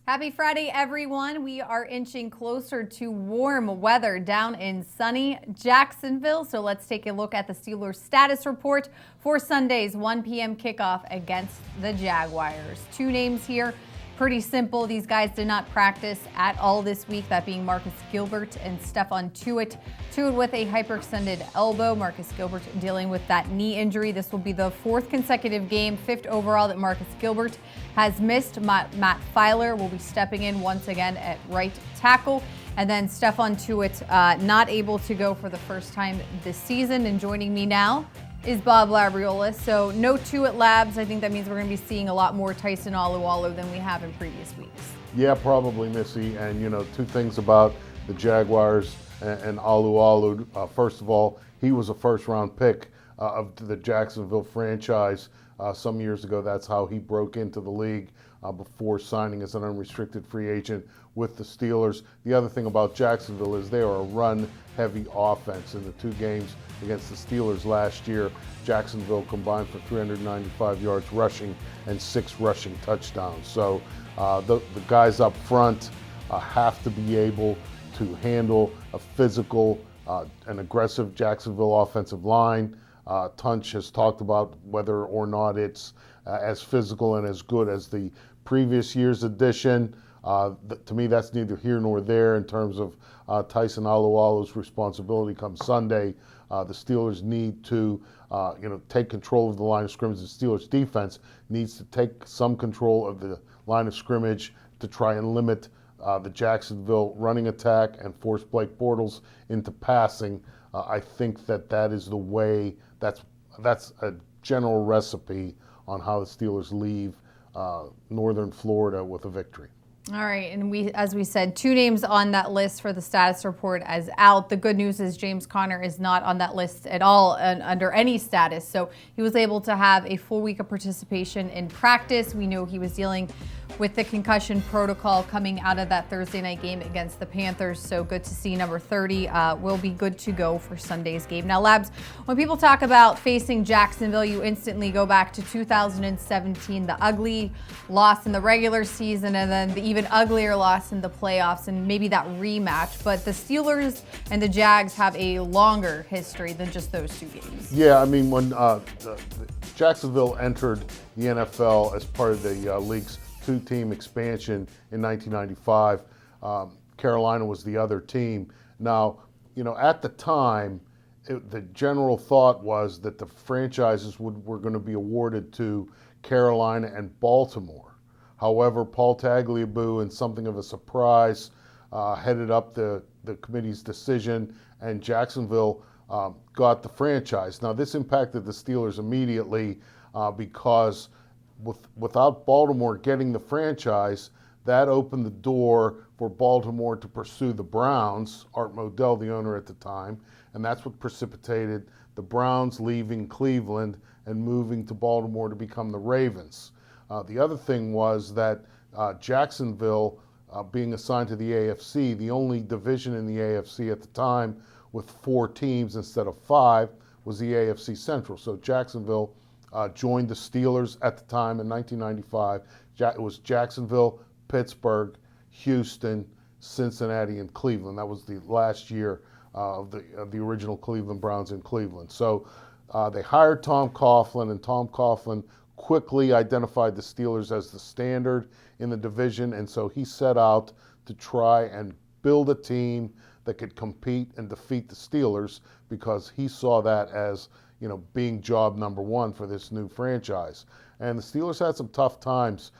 Happy Friday, everyone. We are inching closer to warm weather down in sunny Jacksonville. So let's take a look at the Steelers status report for Sunday's 1 p.m. kickoff against the Jaguars. Two names here. Pretty simple. These guys did not practice at all this week, that being Marcus Gilbert and Stephon Tuitt. Tuitt with a hyperextended elbow. Marcus Gilbert dealing with that knee injury. This will be the fourth consecutive game, fifth overall, that Marcus Gilbert has missed. Matt Filer will be stepping in once again at right tackle. And then Stephon Tuitt not able to go for the first time this season. And joining me now is Bob Labriola. So no Tuitt Labs. I think that means we're going to be seeing a lot more Tyson Alualu than we have in previous weeks. Yeah, probably, Missi. And, two things about the Jaguars and Alualu. First of all, he was a first-round pick of the Jacksonville franchise some years ago. That's how he broke into the league before signing as an unrestricted free agent with the Steelers. The other thing about Jacksonville is they are a run-heavy offense. In the two games against the Steelers last year, Jacksonville combined for 395 yards rushing and 6 rushing touchdowns. So the guys up front have to be able to handle a physical and aggressive Jacksonville offensive line. Tunch has talked about whether or not it's as physical and as good as the previous year's edition. To me, that's neither here nor there in terms of Tyson Alualu's responsibility come Sunday. The Steelers need to, take control of the line of scrimmage. The Steelers defense needs to take some control of the line of scrimmage to try and limit the Jacksonville running attack and force Blake Bortles into passing. I think that is the way. That's a general recipe on how the Steelers leave Northern Florida with a victory. All right, and as we said, two names on that list for the status report as out. The good news is James Conner is not on that list at all under any status. So he was able to have a full week of participation in practice. We know he was dealing with the concussion protocol coming out of that Thursday night game against the Panthers. So good to see number 30 will be good to go for Sunday's game. Now, Labs, when people talk about facing Jacksonville, you instantly go back to 2017, the ugly loss in the regular season, and then the even uglier loss in the playoffs, and maybe that rematch. But the Steelers and the Jags have a longer history than just those two games. Yeah, I mean, when Jacksonville entered the NFL as part of the league's two-team expansion in 1995, Carolina was the other team. Now, at the time, the general thought was that the franchises were going to be awarded to Carolina and Baltimore. However, Paul Tagliabue, in something of a surprise, headed up the committee's decision, and Jacksonville got the franchise. Now, this impacted the Steelers immediately because without Baltimore getting the franchise, that opened the door for Baltimore to pursue the Browns, Art Modell, the owner at the time, and that's what precipitated the Browns leaving Cleveland and moving to Baltimore to become the Ravens. The other thing was that Jacksonville, being assigned to the AFC, the only division in the AFC at the time with 4 teams instead of 5, was the AFC Central. So Jacksonville joined the Steelers at the time in 1995. It was Jacksonville, Pittsburgh, Houston, Cincinnati, and Cleveland. That was the last year of the original Cleveland Browns in Cleveland. So they hired Tom Coughlin, and Tom Coughlin quickly identified the Steelers as the standard in the division, and so he set out to try and build a team that could compete and defeat the Steelers, because he saw that as being job number one for this new franchise. And the Steelers had some tough times,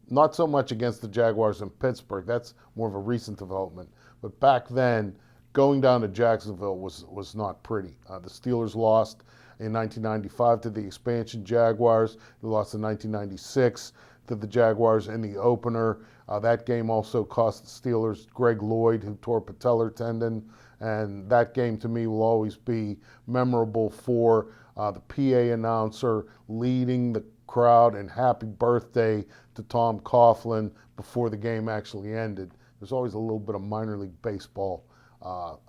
not so much against the Jaguars in Pittsburgh. That's more of a recent development. But back then, going down to Jacksonville was not pretty. The Steelers lost in 1995 to the expansion Jaguars. They lost in 1996 to the Jaguars in the opener. That game also cost the Steelers Greg Lloyd, who tore patellar tendon. And that game, to me, will always be memorable for the PA announcer leading the crowd in happy birthday to Tom Coughlin before the game actually ended. There's always a little bit of minor league baseball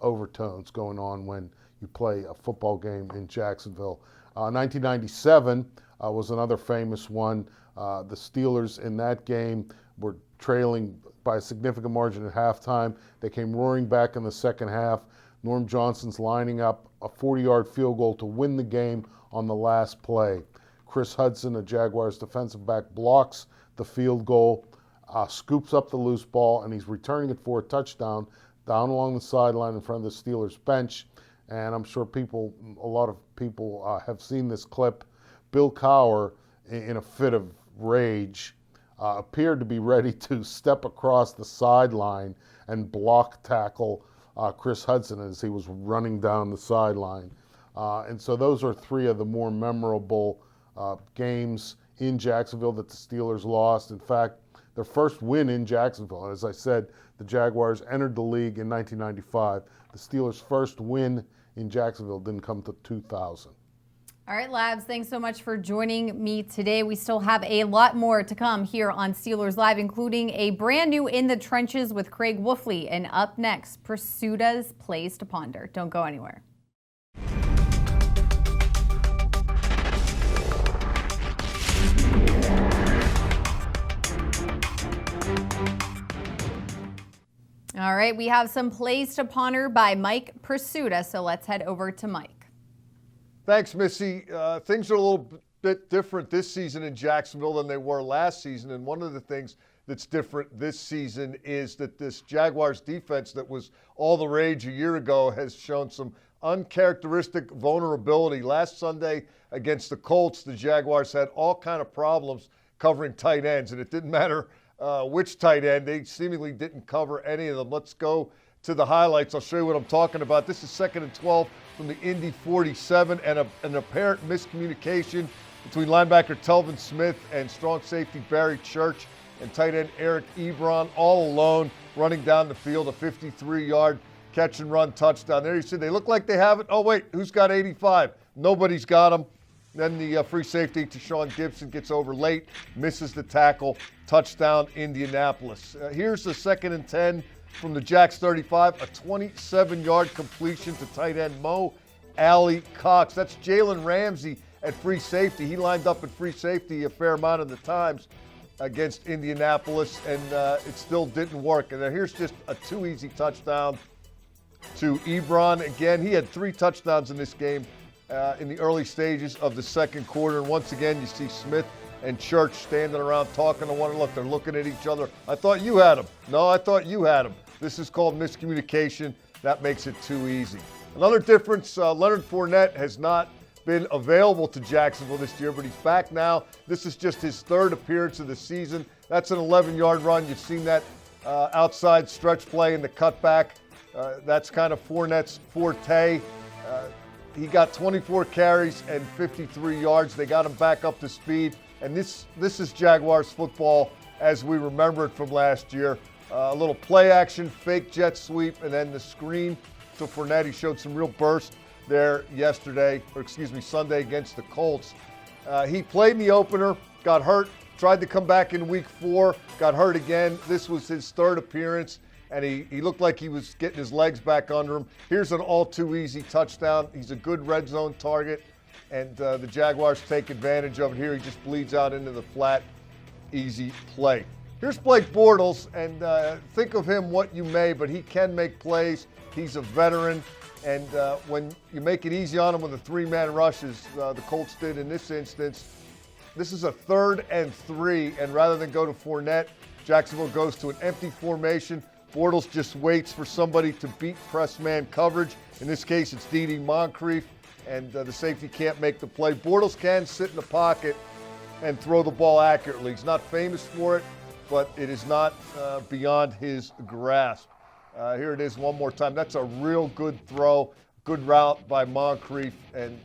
overtones going on when you play a football game in Jacksonville. 1997 was another famous one. The Steelers in that game were trailing by a significant margin at halftime. They came roaring back in the second half. Norm Johnson's lining up a 40-yard field goal to win the game on the last play. Chris Hudson, a Jaguars defensive back, blocks the field goal, scoops up the loose ball, and he's returning it for a touchdown down along the sideline in front of the Steelers bench. And I'm sure a lot of people have seen this clip. Bill Cowher, in a fit of rage, appeared to be ready to step across the sideline and block tackle Chris Hudson as he was running down the sideline. And so those are three of the more memorable games in Jacksonville that the Steelers lost. In fact, their first win in Jacksonville. As I said, the Jaguars entered the league in 1995. The Steelers' first win in Jacksonville didn't come to 2000. All right, Labs, thanks so much for joining me today. We still have a lot more to come here on Steelers Live, including a brand new In the Trenches with Craig Wolfley. And up next, Pursuda's Plays to Ponder. Don't go anywhere. All right, we have some plays to ponder by Mike Pursuta, so let's head over to Mike. Thanks, Missy. Things are a little bit different this season in Jacksonville than they were last season, and one of the things that's different this season is that this Jaguars defense that was all the rage a year ago has shown some uncharacteristic vulnerability. Last Sunday against the Colts, the Jaguars had all kind of problems covering tight ends, and it didn't matter which tight end. They seemingly didn't cover any of them. Let's go to the highlights. I'll show you what I'm talking about. This is 2nd and 12 from the Indy 47, and an apparent miscommunication between linebacker Telvin Smith and strong safety Barry Church and tight end Eric Ebron, all alone running down the field, a 53-yard catch and run touchdown. There you see, they look like they have it. Oh, wait, who's got 85? Nobody's got him. Then the free safety to Sean Gibson gets over late, misses the tackle, touchdown Indianapolis. Here's the 2nd and 10 from the Jacks 35, a 27-yard completion to tight end Mo Alley Cox. That's Jalen Ramsey at free safety. He lined up at free safety a fair amount of the times against Indianapolis, and it still didn't work. And here's just a too easy touchdown to Ebron. Again, he had 3 touchdowns in this game in the early stages of the second quarter. And once again, you see Smith and Church standing around talking to one another. They're looking at each other. I thought you had him. No, I thought you had him. This is called miscommunication. That makes it too easy. Another difference, Leonard Fournette has not been available to Jacksonville this year, but he's back now. This is just his 3rd appearance of the season. That's an 11-yard run. You've seen that outside stretch play in the cutback. That's kind of Fournette's forte. He got 24 carries and 53 yards. They got him back up to speed. And this is Jaguars football as we remember it from last year. A little play action, fake jet sweep, and then the screen to Fournette. He showed some real burst there Sunday against the Colts. He played in the opener, got hurt, tried to come back in week 4, got hurt again. This was his 3rd appearance, and he looked like he was getting his legs back under him. Here's an all-too-easy touchdown. He's a good red zone target, and the Jaguars take advantage of it here. He just bleeds out into the flat, easy play. Here's Blake Bortles, and think of him what you may, but he can make plays. He's a veteran, and when you make it easy on him with a 3-man rush, as the Colts did in this instance, this is a 3rd and 3, and rather than go to Fournette, Jacksonville goes to an empty formation. Bortles just waits for somebody to beat press man coverage. In this case, it's Dede Moncrief, and the safety can't make the play. Bortles can sit in the pocket and throw the ball accurately. He's not famous for it, but it is not beyond his grasp. Here it is one more time. That's a real good throw, good route by Moncrief, and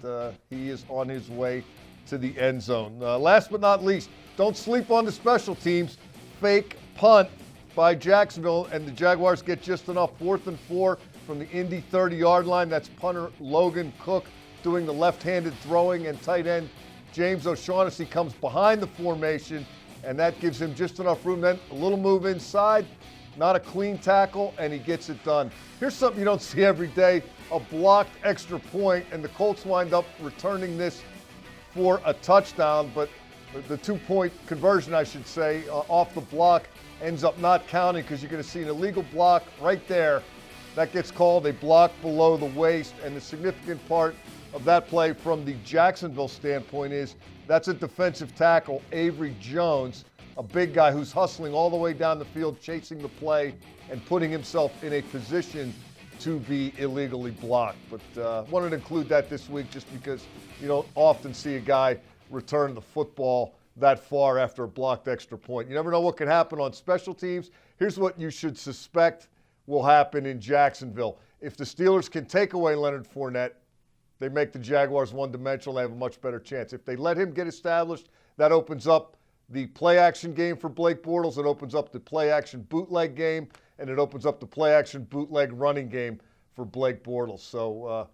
he is on his way to the end zone. Last but not least, don't sleep on the special teams. Fake punt by Jacksonville, and the Jaguars get just enough. 4th and 4 from the Indy 30-yard line. That's punter Logan Cook doing the left-handed throwing, and tight end James O'Shaughnessy comes behind the formation, and that gives him just enough room. Then a little move inside, not a clean tackle, and he gets it done. Here's something you don't see every day, a blocked extra point, and the Colts wind up returning this for a touchdown, but the 2-point conversion, I should say, off the block ends up not counting because you're going to see an illegal block right there. That gets called a block below the waist, and the significant part of that play from the Jacksonville standpoint is that's a defensive tackle, Avery Jones, a big guy who's hustling all the way down the field, chasing the play and putting himself in a position to be illegally blocked. But wanted to include that this week just because you don't often see a guy return the football that far after a blocked extra point. You never know what could happen on special teams. Here's what you should suspect will happen in Jacksonville. If the Steelers can take away Leonard Fournette, they make the Jaguars one-dimensional. They have a much better chance. If they let him get established, that opens up the play-action game for Blake Bortles. It opens up the play-action bootleg game, and it opens up the play-action bootleg running game for Blake Bortles. So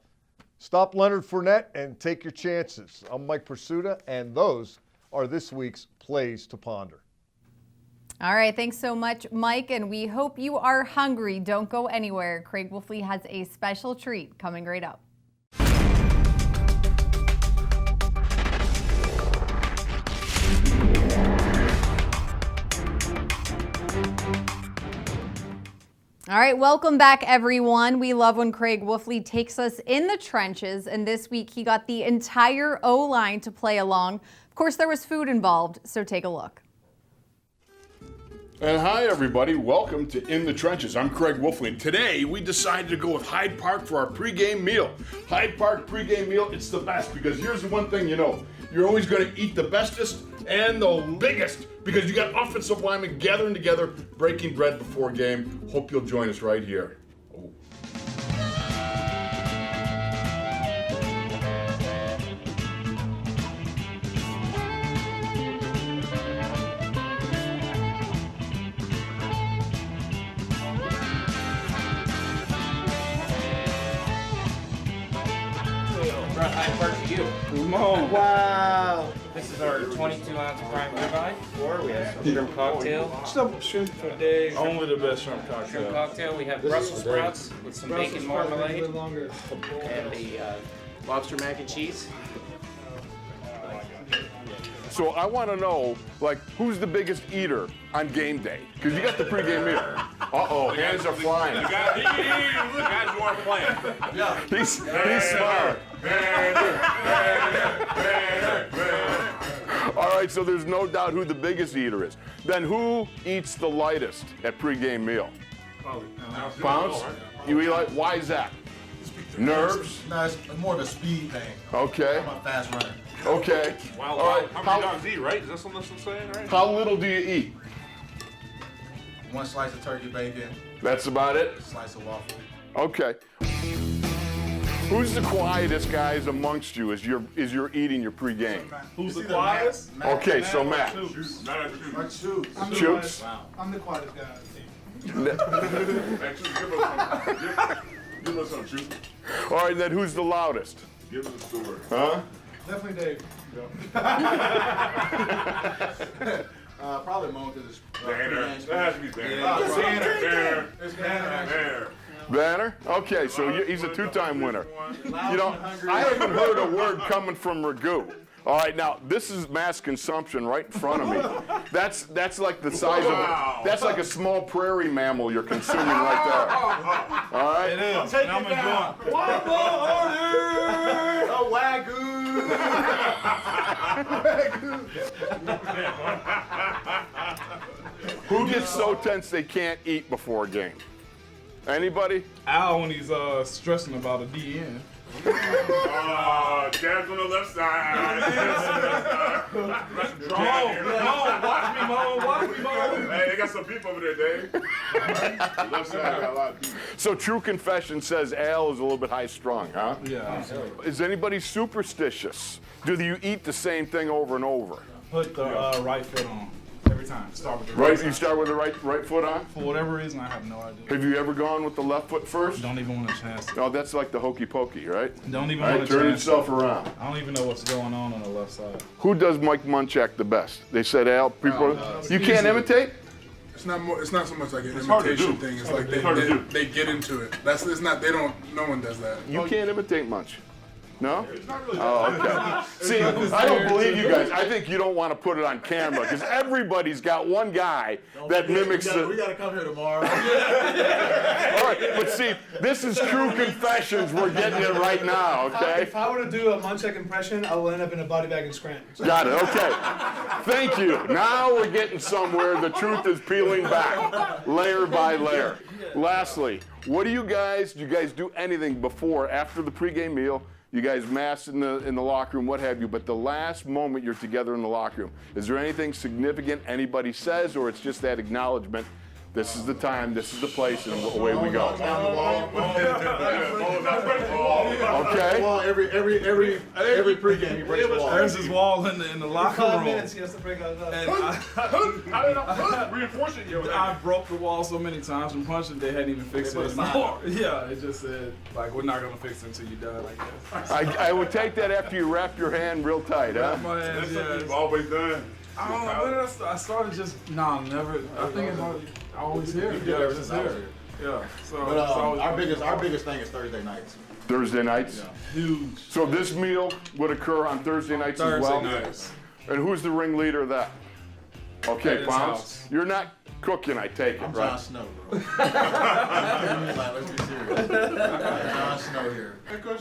stop Leonard Fournette and take your chances. I'm Mike Pursuta, and those are this week's Plays to Ponder. All right, thanks so much, Mike, and we hope you are hungry. Don't go anywhere. Craig Wolfley has a special treat coming right up. All right, welcome back, everyone. We love when Craig Wolfley takes us in the trenches, and this week he got the entire O-line to play along. Of course, there was food involved, so take a look. And hi, everybody. Welcome to In the Trenches. I'm Craig Wolfley. And today, we decided to go with Hyde Park for our pregame meal. Hyde Park pregame meal, it's the best because here's the one thing you know. You're always going to eat the bestest and the biggest because you got offensive linemen gathering together, breaking bread before game. Hope you'll join us right here. Oh. Brought Hyde Park to you. Come on. Wow. This is our 22-ounce prime ribeye. We have some shrimp cocktail. Some shrimp for days. Only the best shrimp cocktail. Shrimp cocktail. We have Brussels sprouts with some bacon marmalade. And the lobster mac and cheese. So I want to know, like, who's the biggest eater on game day? Because you got the pregame meal. Uh-oh, hands are flying. The guys who aren't playing. Yeah. He's smart. All right, so there's no doubt who the biggest eater is. Then who eats the lightest at pregame meal? Pounds? You eat like, why is that? Nerves? No, it's more of a speed thing. Okay. I'm a fast runner. Okay. Wow, All right. how many dogs eat, right? Is that something that's saying, right? How little do you eat? One slice of turkey bacon, That's about it? slice of waffle. Okay. Who's the quietest guys amongst you as you're eating your pregame? Who's the quietest? Okay, so Matt. Like shoes. Shoots? I'm the quietest guy on the team. Give us some, shoot. All right, then who's the loudest? Give us a story. Huh? Definitely Dave. Probably Moan because it's Banner. That has to be Banner. Banner. Banner. It's Banner. Banner? Okay, so he's a two-time winner. You know, I haven't heard a word coming from Ragu. All right, now this is mass consumption right in front of me. That's like the size of that's like a small prairie mammal you're consuming right there. All right. It is. Take it down. Waffle order! A Wagyu! Who gets so tense they can't eat before a game? Anybody? Al when he's stressing about a DN. Dad's on the left side. Watch me, Mo. Hey, they got some people over there, Dave. Left side got a lot of people. So true confession says Al is a little bit high-strung, huh? Yeah. Is anybody superstitious? Do you eat the same thing over and over? Put the right foot on every time. Start with the Right, right. you start with the right foot on? For whatever reason, I have no idea. Have you ever gone with the left foot first? Don't even want a chance. No, that's like the hokey pokey, right? Don't even All want right, a turn chance. yourself around. I don't even know what's going on the left side. Who does Mike Munchak the best? They said Al. People, you can't imitate. It's not more. It's not so much like an hard to imitation do. thing. It's like It's hard to do. they get into it. That's. It's not. They don't. No one does that. You can't imitate much. No? Oh, okay. See, I don't believe you guys. I think you don't want to put it on camera because everybody's got one guy that mimics the. We gotta come here tomorrow. All right, but see, this is true confessions. We're getting it right now, okay? If I were to do a Munchak impression, I will end up in a body bag in Scranton. Got it, okay. Thank you. Now we're getting somewhere. The truth is peeling back, layer by layer. Lastly, do you guys do anything before, after the pregame meal? You guys mass in the locker room, what have you, but the last moment you're together in the locker room, is there anything significant anybody says, or it's just that acknowledgement, this is the time, this is the place, and away we go? Okay. Every pregame he breaks the wall. There's this wall in the locker room. 5 minutes he has to break out. Reinforce it. I broke the wall so many times from punching they hadn't even fixed it anymore. Yeah, it just said, like, we're not going to fix it until you're done, I guess. I would take that after you wrap your hand real tight, huh? My hands, That's yeah, something you've always done. I don't know, when did I started just, never. I think it's always here. You did ever since I was here. Yeah, so But it's always our biggest thing is Thursday nights. Thursday nights? huge. So this meal would occur on Thursday nights as well? Thursday nights. And who's the ringleader of that? Okay, At his Pounds. house. You're not cooking, I take it, I'm right? Jon Snow, bro. Let's be serious. Jon Snow here.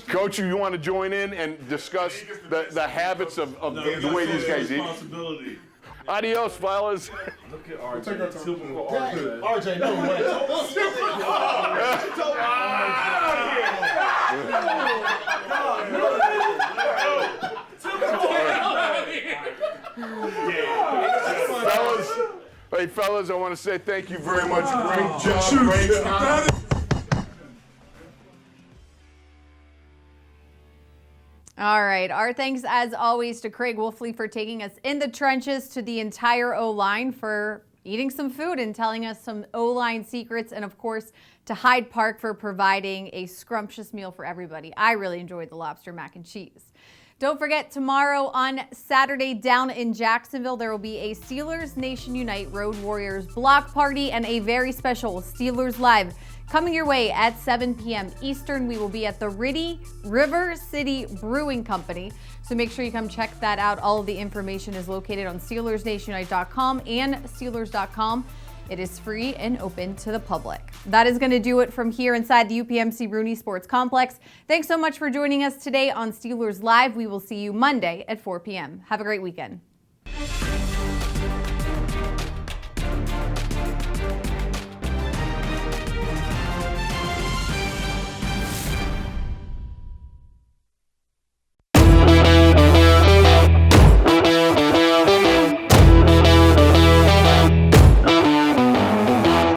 Coach, you want to join in and discuss the habits of the way these guys eat? Adios, fellas. Look at RJ. Typical RJ. RJ, no way. Fellas, I want to say thank you very much. Great job. Great job. All right. Our thanks, as always, to Craig Wolfley for taking us in the trenches, to the entire O-line for eating some food and telling us some O-line secrets, and, of course, to Hyde Park for providing a scrumptious meal for everybody. I really enjoyed the lobster mac and cheese. Don't forget, tomorrow on Saturday down in Jacksonville, there will be a Steelers Nation Unite Road Warriors block party and a very special Steelers Live coming your way at 7 p.m. Eastern. We will be at the River City Brewing Company, so make sure you come check that out. All of the information is located on SteelersNationUnite.com and Steelers.com. It is free and open to the public. That is going to do it from here inside the UPMC Rooney Sports Complex. Thanks so much for joining us today on Steelers Live. We will see you Monday at 4 p.m. Have a great weekend.